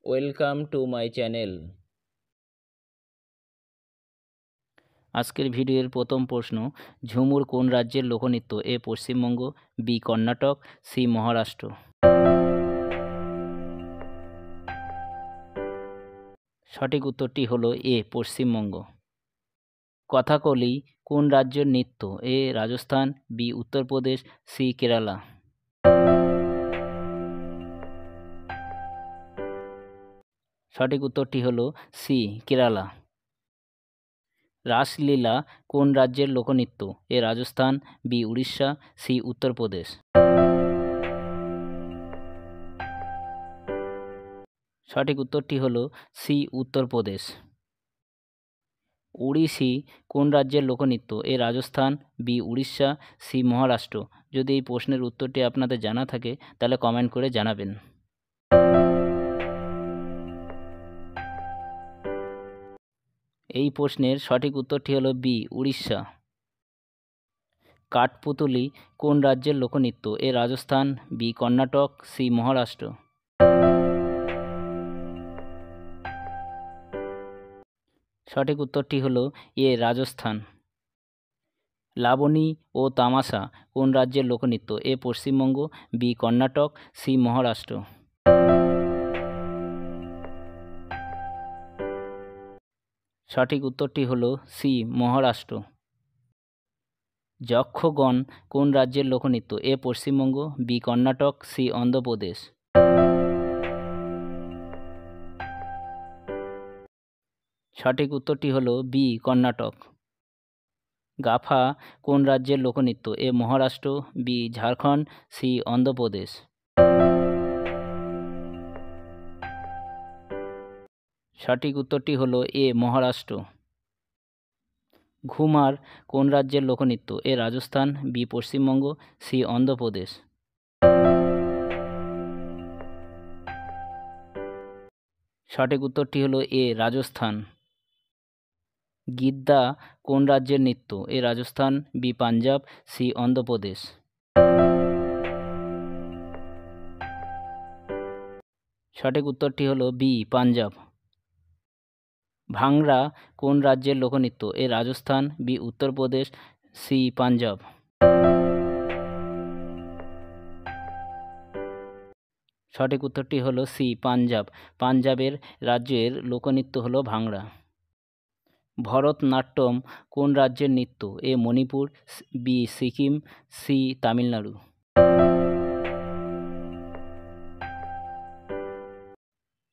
Welcome to my channel. আজকের ভিডিওর প্রথম প্রশ্ন, ঝুমুর কোন রাজ্যের লোকনৃত্য? এ পশ্চিমবঙ্গ, বি কর্ণাটক, সি মহারাষ্ট্র। সঠিক উত্তরটি হলো এ পশ্চিমবঙ্গ। কথাকলি কোন রাজ্যের নৃত্য? এ রাজস্থান, বি উত্তরপ্রদেশ, সি কেরালা। সঠিক উত্তরটি হলো সি কেরালা। রাসলীলা কোন রাজ্যের লোকনৃত্য? এ রাজস্থান, বি উড়িষ্যা, সি উত্তরপ্রদেশ। সঠিক উত্তরটি হলো সি উত্তরপ্রদেশ। ওড়িশি কোন রাজ্যের লোকনৃত্য? এ রাজস্থান, বি উড়িষ্যা, সি মহারাষ্ট্র। যদি এই প্রশ্নের উত্তরটি আপনাদের জানা থাকে তাহলে কমেন্ট করে জানাবেন। এই প্রশ্নের সঠিক উত্তরটি হলো বি উড়িষ্যা। কাঠপুতলি কোন রাজ্যের লোকনৃত্য? এ রাজস্থান, বি কর্ণাটক, সি মহারাষ্ট্র। সঠিক উত্তরটি হলো এ রাজস্থান। লাবণী ও তামাশা কোন রাজ্যের লোকনৃত্য? এ পশ্চিমবঙ্গ, বি কর্ণাটক, সি মহারাষ্ট্র। সঠিক উত্তরটি হলো সি মহারাষ্ট্র। যক্ষগণ কোন রাজ্যের লোকনৃত্য? এ পশ্চিমবঙ্গ, বি কর্ণাটক, সি অন্ধ্রপ্রদেশ। সঠিক উত্তরটি হলো বি কর্ণাটক। গাফা কোন রাজ্যের লোকনৃত্য? এ মহারাষ্ট্র, বি ঝাড়খণ্ড, সি অন্ধ্রপ্রদেশ। সঠিক উত্তরটি হলো এ মহারাষ্ট্র। ঘুমার কোন রাজ্যের লোকনৃত্য? এ রাজস্থান, বি পশ্চিমবঙ্গ, সি অন্ধ্রপ্রদেশ। সঠিক উত্তরটি হলো এ রাজস্থান। গিদ্দা কোন রাজ্যের নৃত্য? এ রাজস্থান, বি পাঞ্জাব, সি অন্ধ্রপ্রদেশ। সঠিক উত্তরটি হলো বি পাঞ্জাব। ভাংড়া কোন রাজ্যের লোকনৃত্য? এ রাজস্থান, বি উত্তরপ্রদেশ, সি পাঞ্জাব। সঠিক উত্তরটি হলো সি পাঞ্জাব। পাঞ্জাবের রাজ্যের লোকনৃত্য হলো ভাংড়া। ভরতনাট্যম কোন রাজ্যের নৃত্য? এ মণিপুর, বি সিকিম, সি তামিলনাড়ু।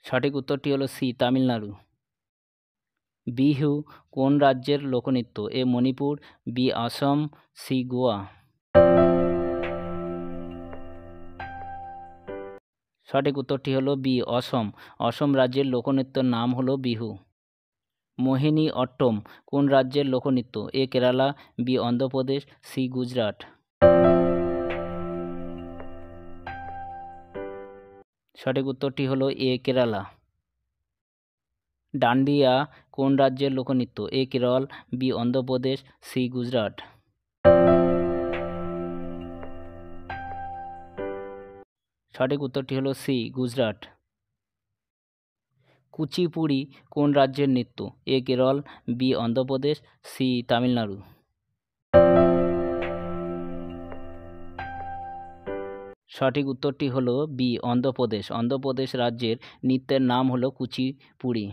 সঠিক উত্তরটি হলো সি তামিলনাড়ু। বিহু কোন রাজ্যের লোকনৃত্য? এ মণিপুর, বি আসাম, সি গোয়া। সঠিক উত্তরটি হলো বি অসম। অসম রাজ্যের লোকনৃত্যের নাম হলো বিহু। মোহিনী অট্টম কোন রাজ্যের লোকনৃত্য? এ কেরালা, বি অন্ধ্রপ্রদেশ, সি গুজরাট। সঠিক উত্তরটি হলো এ কেরালা। ডান্ডিয়া কোন রাজ্যের লোকনৃত্য? এ কেরল, বি অন্ধ্রপ্রদেশ, সি গুজরাট। সঠিক উত্তরটি হলো সি গুজরাট। কুচিপুড়ি কোন রাজ্যের নৃত্য? এ কেরল, বি অন্ধ্রপ্রদেশ, সি তামিলনাড়ু। সঠিক উত্তরটি হলো বি অন্ধ্রপ্রদেশ। অন্ধ্রপ্রদেশ রাজ্যের নৃত্যের নাম হলো কুচিপুড়ি।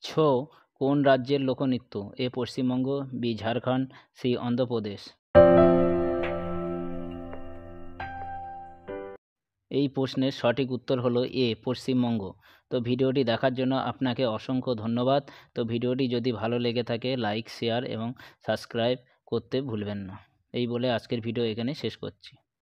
ছৌ কোন রাজ্যের লোকনৃত্য? এ পশ্চিমবঙ্গ, বি ঝাড়খণ্ড, সি অন্ধ্রপ্রদেশ। এই প্রশ্নের সঠিক উত্তর হলো এ পশ্চিমবঙ্গ। তো ভিডিওটি দেখার জন্য আপনাকে অসংখ্য ধন্যবাদ। তো ভিডিওটি যদি ভালো লেগে থাকে লাইক, শেয়ার এবং সাবস্ক্রাইব করতে ভুলবেন না। এই বলে আজকের ভিডিও এখানে শেষ করছি।